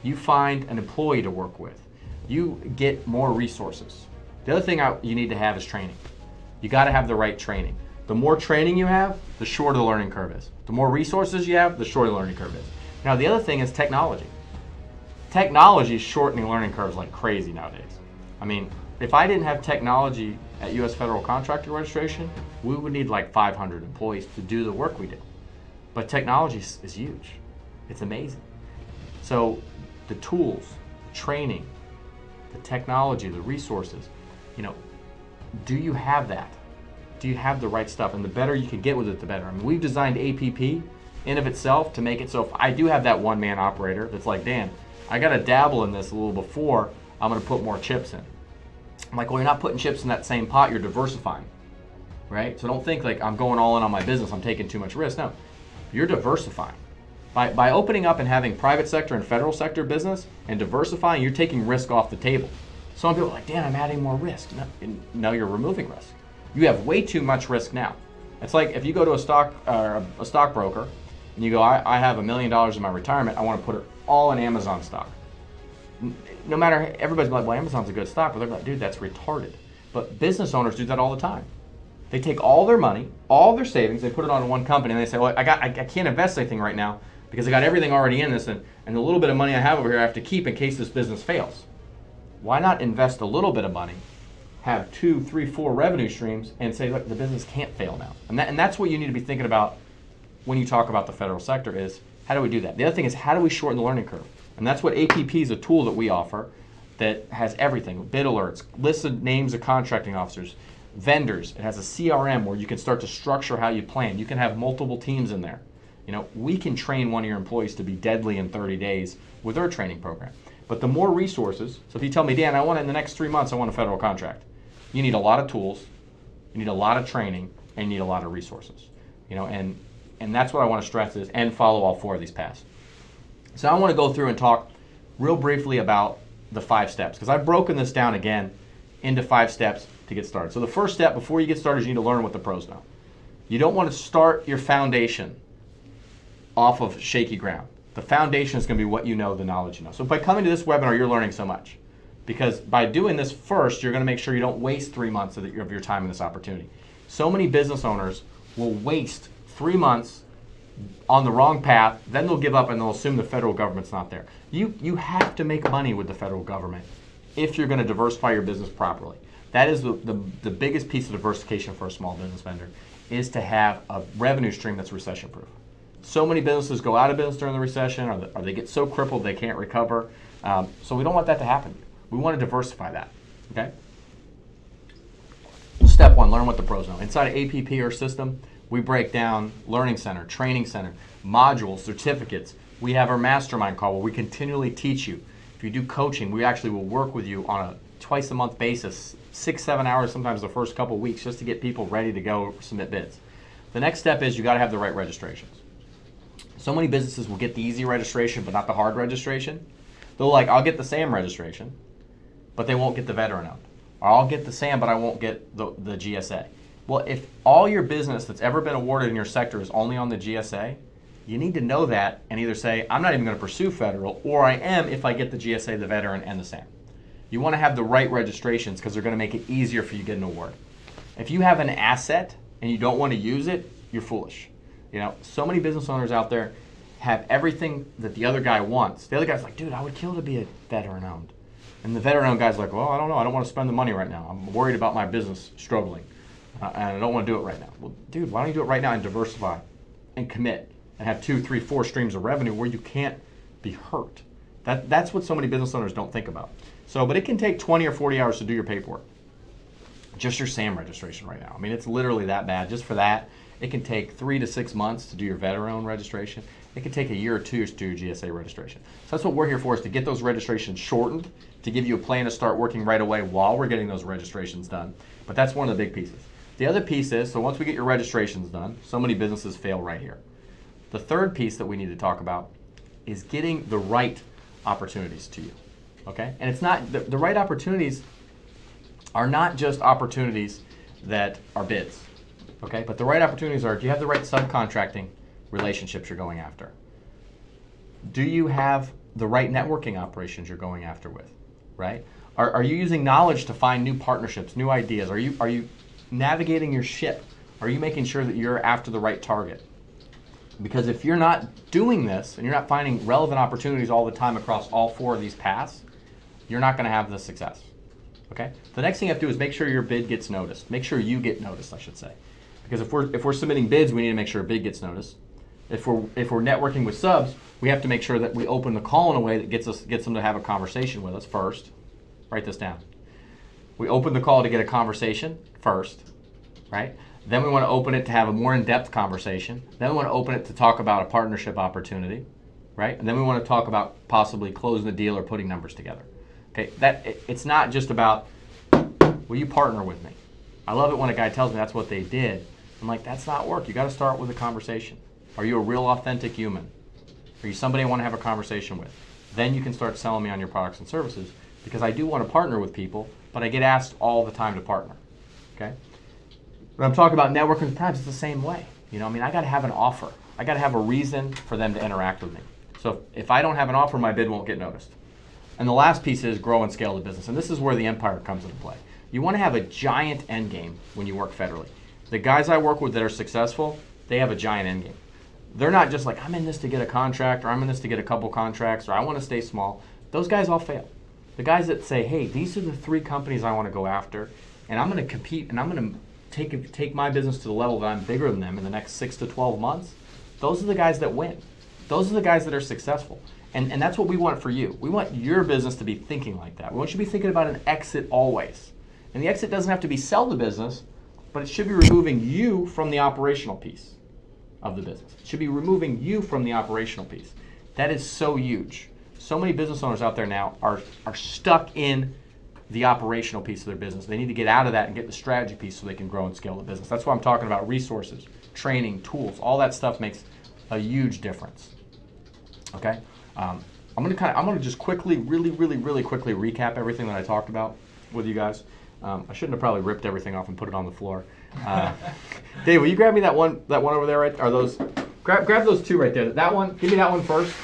You find an employee to work with. You get more resources. The other thing you need to have is training. You got to have the right training. The more training you have, the shorter the learning curve is. The more resources you have, the shorter the learning curve is. Now, the other thing is technology. Technology is shortening learning curves like crazy nowadays. I mean, if I didn't have technology at US Federal Contractor Registration, we would need like 500 employees to do the work we do. But technology is huge. It's amazing. So the tools, training, the technology, the resources, you know, do you have that? Do you have the right stuff? And the better you can get with it, the better. I mean, we've designed APP in of itself to make it so if I do have that one-man operator that's like, Dan, I got to dabble in this a little before I'm going to put more chips in. I'm like, well, you're not putting chips in that same pot, you're diversifying, right? So don't think like I'm going all in on my business, I'm taking too much risk. No, you're diversifying. By opening up and having private sector and federal sector business and diversifying, you're taking risk off the table. Some people are like, Dan, I'm adding more risk. No, you're removing risk. You have way too much risk now. It's like if you go to a stockbroker and you go, I have $1 million in my retirement, I want to put it all in Amazon stock. No matter, everybody's like, well, Amazon's a good stock, but they're like, dude, that's retarded. But business owners do that all the time. They take all their money, all their savings, they put it on one company, and they say, well, I can't invest anything right now because I got everything already in this, and the little bit of money I have over here I have to keep in case this business fails. Why not invest a little bit of money, have 2, 3, 4 revenue streams, and say, look, the business can't fail now. And that's what you need to be thinking about when you talk about the federal sector is, how do we do that? The other thing is, how do we shorten the learning curve? And that's what APP is, a tool that we offer that has everything, bid alerts, lists of names of contracting officers, vendors. It has a CRM where you can start to structure how you plan. You can have multiple teams in there. You know, we can train one of your employees to be deadly in 30 days with our training program. But the more resources, so if you tell me, Dan, I want in the next 3 months, I want a federal contract. You need a lot of tools, you need a lot of training, and you need a lot of resources. You know, and that's what I want to stress is, and follow all 4 of these paths. So I want to go through and talk real briefly about the 5 steps, because I've broken this down again into 5 steps to get started. So the first step before you get started is you need to learn what the pros know. You don't want to start your foundation off of shaky ground. The foundation is going to be what you know, the knowledge you know. So by coming to this webinar, you're learning so much. Because by doing this first, you're going to make sure you don't waste 3 months of your time in this opportunity. So many business owners will waste 3 months on the wrong path, then they'll give up and they'll assume the federal government's not there. You have to make money with the federal government if you're going to diversify your business properly. That is the biggest piece of diversification for a small business vendor, is to have a revenue stream that's recession proof. So many businesses go out of business during the recession, or they get so crippled they can't recover. So we don't want that to happen. We want to diversify that. Okay. Step 1, learn what the pros know. Inside of APP, or system, we break down learning center, training center, modules, certificates. We have our mastermind call where we continually teach you. If you do coaching, we actually will work with you on a twice-a-month basis, 6-7 hours, sometimes the first couple of weeks, just to get people ready to go submit bids. The next step is you got to have the right registrations. So many businesses will get the easy registration but not the hard registration. They'll like, I'll get the SAM registration, but they won't get the veteran owned. Or I'll get the SAM, but I won't get the GSA. Well, if all your business that's ever been awarded in your sector is only on the GSA, you need to know that and either say, I'm not even going to pursue federal, or I am if I get the GSA, the veteran, and the SAM. You want to have the right registrations because they're going to make it easier for you to get an award. If you have an asset and you don't want to use it, you're foolish. You know, so many business owners out there have everything that the other guy wants. The other guy's like, dude, I would kill to be a veteran owned. And the veteran owned guy's like, well, I don't know. I don't want to spend the money right now. I'm worried about my business struggling. And I don't want to do it right now. Well, dude, why don't you do it right now and diversify and commit and have 2, 3, 4 streams of revenue where you can't be hurt. That's what so many business owners don't think about. So, but it can take 20 or 40 hours to do your paperwork. Just your SAM registration right now. I mean, it's literally that bad. Just for that, it can take 3 to 6 months to do your veteran registration. It can take a year or 2 to do your GSA registration. So that's what we're here for, is to get those registrations shortened, to give you a plan to start working right away while we're getting those registrations done. But that's one of the big pieces. The other piece is, so once we get your registrations done, so many businesses fail right here. The third piece that we need to talk about is getting the right opportunities to you, okay? And it's not, the right opportunities are not just opportunities that are bids, okay? But the right opportunities are, do you have the right subcontracting relationships you're going after? Do you have the right networking operations you're going after with, right? Are you using knowledge to find new partnerships, new ideas? Are you navigating your ship? Are you making sure that you're after the right target? Because if you're not doing this and you're not finding relevant opportunities all the time across all 4 of these paths, you're not going to have the success. Okay? The next thing you have to do is make sure your bid gets noticed. Make sure you get noticed, I should say. Because if we're submitting bids, we need to make sure a bid gets noticed. If we're networking with subs, we have to make sure that we open the call in a way that gets them to have a conversation with us first. Write this down. We open the call to get a conversation first, right? Then we want to open it to have a more in-depth conversation. Then we want to open it to talk about a partnership opportunity, right? And then we want to talk about possibly closing the deal or putting numbers together. Okay, it's not just about, will you partner with me? I love it when a guy tells me that's what they did. I'm like, that's not work. You got to start with a conversation. Are you a real authentic human? Are you somebody I want to have a conversation with? Then you can start selling me on your products and services, because I do want to partner with people, but I get asked all the time to partner. Okay? When I'm talking about networking with primes, it's the same way. You know, I mean, I got to have an offer. I got to have a reason for them to interact with me. So if I don't have an offer, my bid won't get noticed. And the last piece is grow and scale the business. And this is where the empire comes into play. You want to have a giant end game when you work federally. The guys I work with that are successful, they have a giant end game. They're not just like, I'm in this to get a contract, or I'm in this to get a couple contracts, or I want to stay small. Those guys all fail. The guys that say, hey, these are the 3 companies I want to go after, and I'm going to compete, and I'm going to take my business to the level that I'm bigger than them in the next 6 to 12 months, those are the guys that win. Those are the guys that are successful. And that's what we want for you. We want your business to be thinking like that. We want you to be thinking about an exit always. And the exit doesn't have to be sell the business, but it should be removing you from the operational piece of the business. It should be removing you from the operational piece. That is so huge. So many business owners out there now are stuck in the operational piece of their business. They need to get out of that and get the strategy piece so they can grow and scale the business. That's why I'm talking about resources, training, tools. All that stuff makes a huge difference. Okay? I'm gonna just quickly, really quickly recap everything that I talked about with you guys. I shouldn't have probably ripped everything off and put it on the floor. Dave, will you grab me that one over there? Right? Are those? Grab those 2 right there. That one. Give me that one first.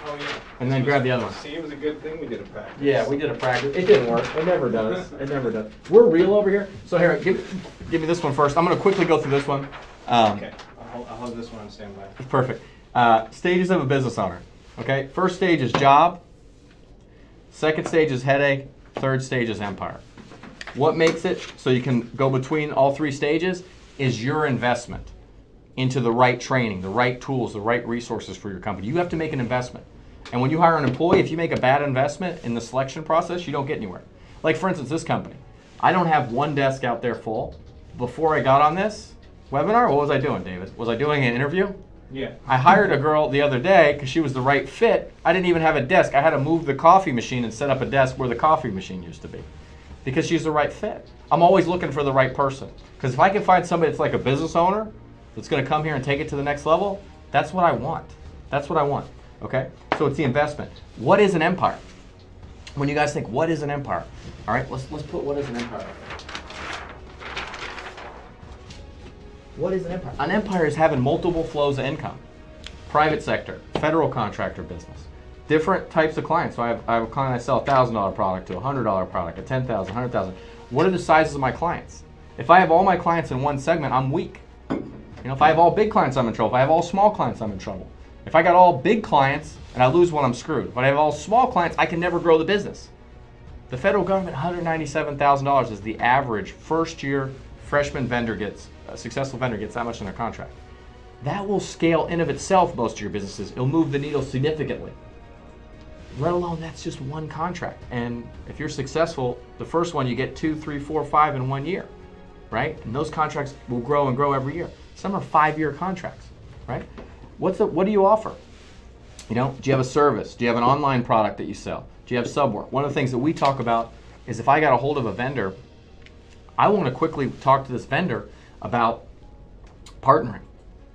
Oh yeah. And then grab the other one. See, it was a good thing we did a practice. Yeah, we did a practice. It didn't work. It never does. It never does. We're real over here. So here, give me this one first. I'm gonna quickly go through this one. Okay. I'll hold this one on standby. Perfect. Stages of a business owner. Okay. First stage is job. Second stage is headache. Third stage is empire. What makes it so you can go between all 3 stages is your investment into the right training, the right tools, the right resources for your company. You have to make an investment. And when you hire an employee, if you make a bad investment in the selection process, you don't get anywhere. Like for instance, this company. I don't have one desk out there full. Before I got on this webinar, what was I doing, David? Was I doing an interview? Yeah. I hired a girl the other day because she was the right fit. I didn't even have a desk. I had to move the coffee machine and set up a desk where the coffee machine used to be, because she's the right fit. I'm always looking for the right person, because if I can find somebody that's like a business owner that's going to come here and take it to the next level, that's what I want. That's what I want. Okay? So it's the investment. What is an empire? When you guys think, what is an empire? All right, let's put what is an empire. What is an empire? An empire is having multiple flows of income. Private sector, federal contractor business, different types of clients. So I have a client I sell a $1,000 product to, a $100 product, a $10,000, $100,000. What are the sizes of my clients? If I have all my clients in one segment, I'm weak. You know, if I have all big clients, I'm in trouble. If I have all small clients, I'm in trouble. If I got all big clients and I lose one, I'm screwed. If I have all small clients, I can never grow the business. The federal government, $197,000 is the average first-year freshman vendor gets, a successful vendor gets that much in their contract. That will scale in of itself most of your businesses. It'll move the needle significantly. Let alone that's just one contract. And if you're successful, the first one you get 2, 3, 4, 5 in 1 year, right? And those contracts will grow and grow every year. Some are 5-year contracts, right? What do you offer? You know, do you have a service? Do you have an online product that you sell? Do you have sub work? One of the things that we talk about is if I got a hold of a vendor, I want to quickly talk to this vendor about partnering.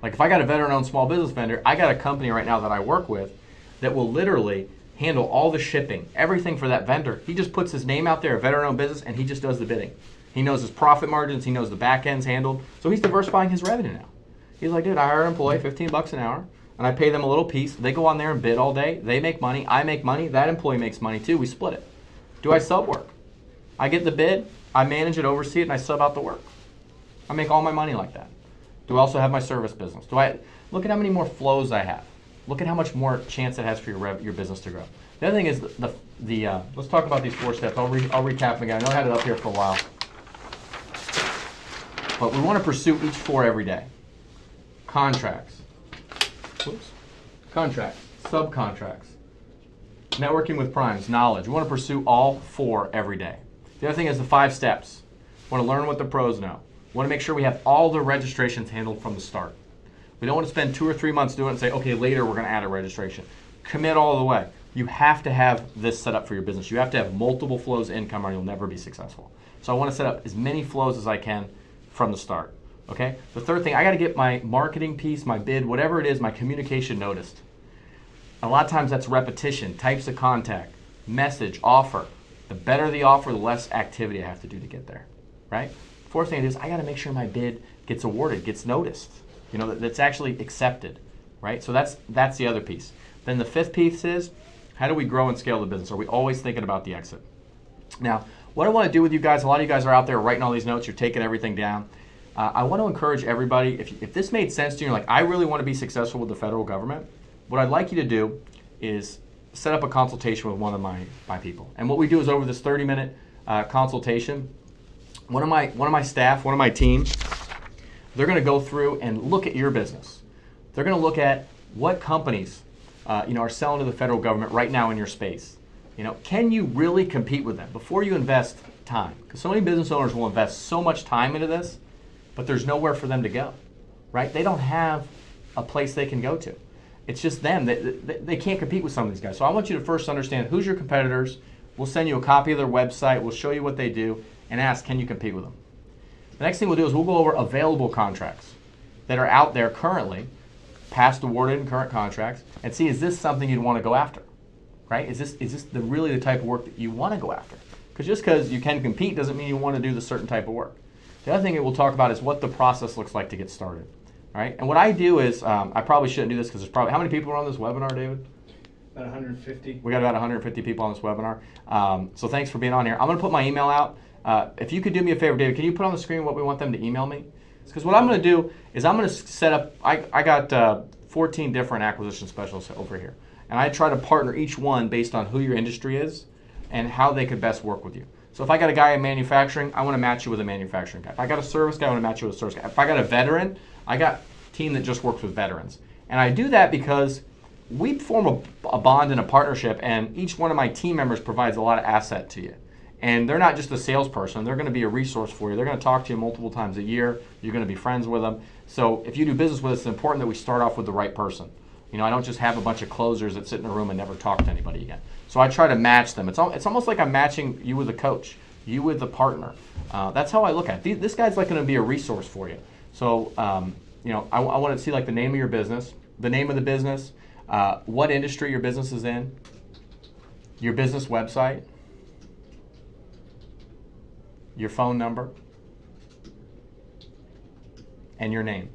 Like if I got a veteran-owned small business vendor, I got a company right now that I work with that will literally handle all the shipping, everything for that vendor. He just puts his name out there, a veteran-owned business, and he just does the bidding. He knows his profit margins, he knows the back end's handled, so he's diversifying his revenue now. He's like, dude, I hire an employee, $15 an hour, and I pay them a little piece. They go on there and bid all day. They make money, I make money, that employee makes money too, we split it. Do I sub work? I get the bid, I manage it, oversee it, and I sub out the work. I make all my money like that. Do I also have my service business? Look at how many more flows I have. Look at how much more chance it has for your business to grow. The other thing is let's talk about these 4 steps. I'll recap them again. I know I had it up here for a while. But we want to pursue each 4 every day. Contracts. Whoops. Contracts. Subcontracts. Networking with primes. Knowledge. We want to pursue all 4 every day. The other thing is the 5 steps. We want to learn what the pros know. We want to make sure we have all the registrations handled from the start. We don't want to spend 2 or 3 months doing it and say, okay, later we're going to add a registration. Commit all the way. You have to have this set up for your business. You have to have multiple flows of income or you'll never be successful. So I want to set up as many flows as I can from the start. Okay? The third thing, I got to get my marketing piece, my bid, whatever it is, my communication noticed. A lot of times that's repetition, types of contact, message, offer. The better the offer, the less activity I have to do to get there. Right? Fourth thing is I got to make sure my bid gets awarded, gets noticed. You know, that's actually accepted. Right? So that's the other piece. Then the fifth piece is, how do we grow and scale the business? Are we always thinking about the exit? Now, what I want to do with you guys, a lot of you guys are out there writing all these notes, you're taking everything down. I want to encourage everybody, if this made sense to you, like I really want to be successful with the federal government, what I'd like you to do is set up a consultation with one of my people. And what we do is over this 30-minute consultation, one of my staff, one of my team, they're going to go through and look at your business. They're going to look at what companies are selling to the federal government right now in your space. Can you really compete with them before you invest time? Because so many business owners will invest so much time into this, but there's nowhere for them to go, right? They don't have a place they can go to. It's just them. They can't compete with some of these guys. So I want you to first understand who's your competitors. We'll send you a copy of their website. We'll show you what they do and ask, can you compete with them? The next thing we'll do is we'll go over available contracts that are out there currently, past awarded and current contracts, and see, is this something you'd want to go after, right? Is this really the type of work that you want to go after? Because just because you can compete doesn't mean you want to do the certain type of work. The other thing that we'll talk about is what the process looks like to get started, right? And what I do is, I probably shouldn't do this because there's probably, how many people are on this webinar, David? About 150. We got about 150 people on this webinar. So thanks for being on here. I'm going to put my email out. If you could do me a favor, David, can you put on the screen what we want them to email me? Because what I'm going to do is I'm going to set up, I got 14 different acquisition specialists over here. And I try to partner each one based on who your industry is and how they could best work with you. So if I got a guy in manufacturing, I want to match you with a manufacturing guy. If I got a service guy, I want to match you with a service guy. If I got a veteran, I got a team that just works with veterans. And I do that because we form a bond and a partnership, and each one of my team members provides a lot of asset to you. And they're not just a salesperson. They're going to be a resource for you. They're going to talk to you multiple times a year. You're going to be friends with them. So if you do business with us, it's important that we start off with the right person. I don't just have a bunch of closers that sit in a room and never talk to anybody again. So I try to match them. It's almost like I'm matching you with a coach, you with the partner. That's how I look at it. This guy's like going to be a resource for you. So, I want to see like the name of your business, the name of the business, what industry your business is in, your business website, your phone number, and your name.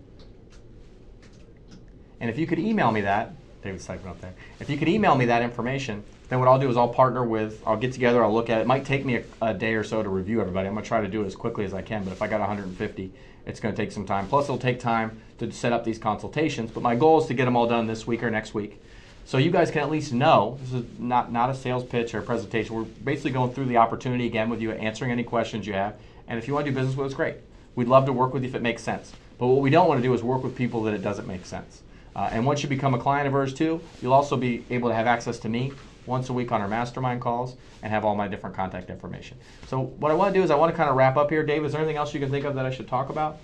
And if you could email me that, David's typing up there. If you could email me that information, then what I'll do is I'll get together, I'll look at it. It might take me a day or so to review everybody. I'm going to try to do it as quickly as I can, but if I got 150, it's going to take some time. Plus, it'll take time to set up these consultations, but my goal is to get them all done this week or next week. So you guys can at least know, this is not a sales pitch or a presentation. We're basically going through the opportunity again with you, answering any questions you have. And if you want to do business with us, great. We'd love to work with you if it makes sense. But what we don't want to do is work with people that it doesn't make sense. And once you become a client of ours too, you'll also be able to have access to me once a week on our mastermind calls and have all my different contact information. So what I want to do is I want to kind of wrap up here. Dave, is there anything else you can think of that I should talk about?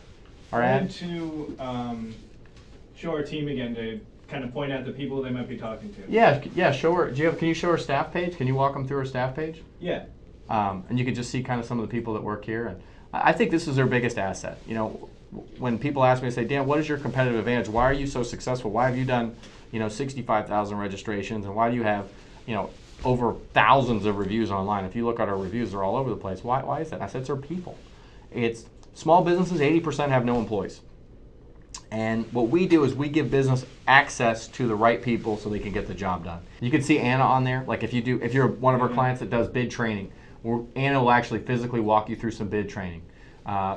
Or I add? want to show our team again to kind of point out the people they might be talking to. Yeah. Show her. Can you show her staff page? Can you walk them through her staff page? Yeah. And you can just see kind of some of the people that work here. And I think this is their biggest asset. When people ask me, they say, Dan, what is your competitive advantage? Why are you so successful? Why have you done, 65,000 registrations? And why do you have, over thousands of reviews online? If you look at our reviews, they're all over the place. Why is that? I said, it's our people. It's small businesses, 80% have no employees. And what we do is we give business access to the right people so they can get the job done. You can see Anna on there. Like if you're one of our clients that does bid training, Anna will actually physically walk you through some bid training.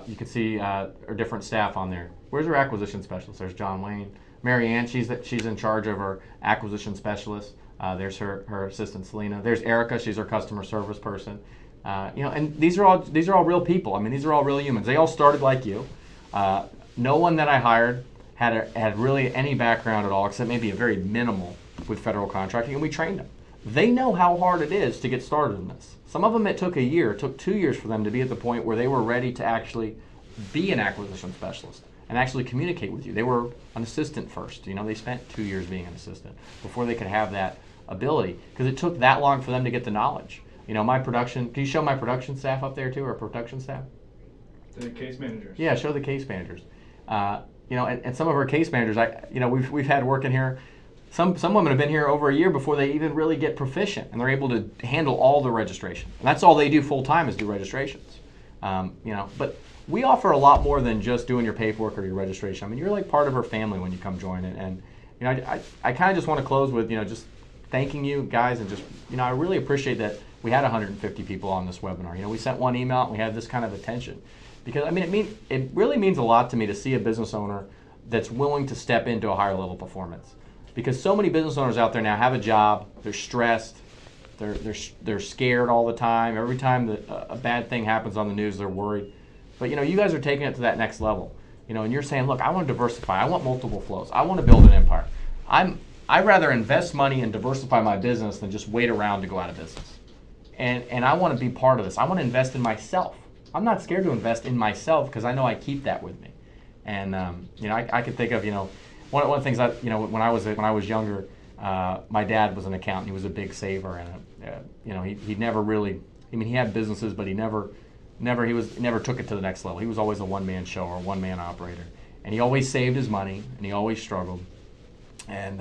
You can see our different staff on there. Where's our acquisition specialist? There's John Wayne. Mary Ann, she's in charge of our acquisition specialist. There's her assistant Selena. There's Erica, she's our customer service person. And these are all real people. I mean, these are all real humans. They all started like you. No one that I hired had really any background at all, except maybe a very minimal with federal contracting, and we trained them. They know how hard it is to get started in this. Some of them it took a year, it took 2 years for them to be at the point where they were ready to actually be an acquisition specialist and actually communicate with you. They were an assistant first. You know, they spent 2 years being an assistant before they could have that ability, because it took that long for them to get the knowledge. You know, my production, can you show my production staff up there too, or production staff? The case managers. Yeah, show the case managers. You know, and some of our case managers, we've had working here. Some women have been here over a year before they even really get proficient, and they're able to handle all the registration. And that's all they do full time is do registrations. You know, but we offer a lot more than just doing your paperwork or your registration. I mean, you're like part of our family when you come join it. And you know, I kind of just want to close with, you know, just thanking you guys, and just, you know, I really appreciate that we had 150 people on this webinar. You know, we sent one email and we had this kind of attention, because I mean, it really means a lot to me to see a business owner that's willing to step into a higher level performance. Because so many business owners out there now have a job, they're stressed, they're scared all the time. Every time that a bad thing happens on the news, they're worried. But you know, you guys are taking it to that next level. You know, and you're saying, look, I want to diversify. I want multiple flows. I want to build an empire. I'd rather invest money and diversify my business than just wait around to go out of business. And I want to be part of this. I want to invest in myself. I'm not scared to invest in myself, because I know I keep that with me. And you know, I could think of, you know, one of the things you know, when I was younger, my dad was an accountant. He was a big saver, and you know, he never really. I mean, he had businesses, but he never took it to the next level. He was always a one-man show or a one-man operator, and he always saved his money, and he always struggled. And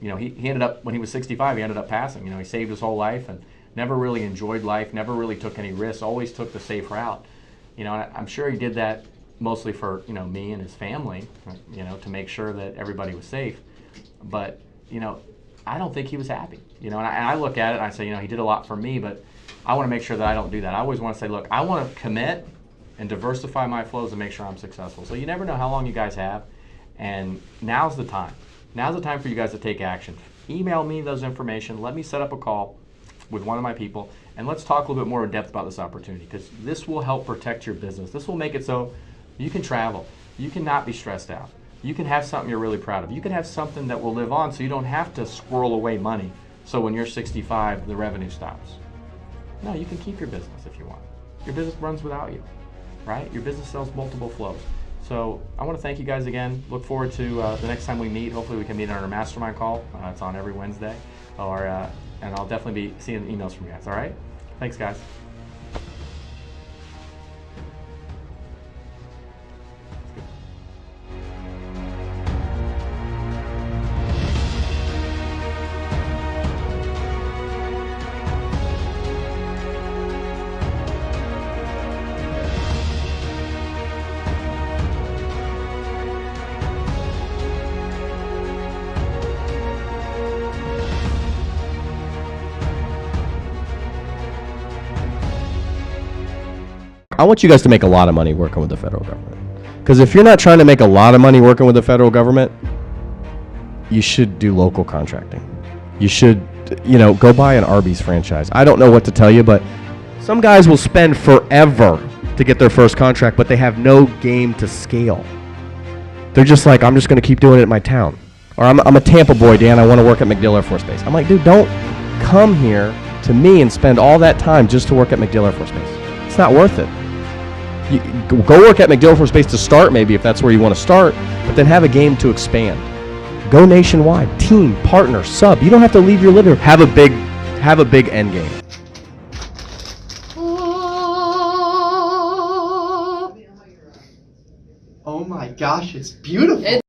you know, he ended up, when he was 65, he ended up passing. You know, he saved his whole life and never really enjoyed life, never really took any risks, always took the safe route. You know, and I'm sure he did that mostly for, you know, me and his family, you know, to make sure that everybody was safe. But, you know, I don't think he was happy. You know, and I look at it and I say, you know, he did a lot for me, but I want to make sure that I don't do that. I always want to say, look, I want to commit and diversify my flows and make sure I'm successful. So you never know how long you guys have, and now's the time. Now's the time for you guys to take action. Email me those information. Let me set up a call with one of my people, and let's talk a little bit more in depth about this opportunity, because this will help protect your business. This will make it so you can travel. You can not be stressed out. You can have something you're really proud of. You can have something that will live on, so you don't have to squirrel away money so when you're 65 the revenue stops. No, you can keep your business if you want. Your business runs without you, right? Your business sells multiple flows. So I want to thank you guys again. Look forward to the next time we meet. Hopefully we can meet on our mastermind call. It's on every Wednesday. And I'll definitely be seeing emails from you guys, all right? Thanks, guys. I want you guys to make a lot of money working with the federal government. Because if you're not trying to make a lot of money working with the federal government, you should do local contracting. You should, you know, go buy an Arby's franchise. I don't know what to tell you, but some guys will spend forever to get their first contract, but they have no game to scale. They're just like, I'm just going to keep doing it in my town. Or I'm a Tampa boy, Dan, I want to work at MacDill Air Force Base. I'm like, dude, don't come here to me and spend all that time just to work at MacDill Air Force Base. It's not worth it. You go work at MacDill Air Force Base to start, maybe, if that's where you want to start, but then have a game to expand. Go nationwide, team, partner, sub. You don't have to leave your living room. Have a big end game. Oh my gosh, it's beautiful.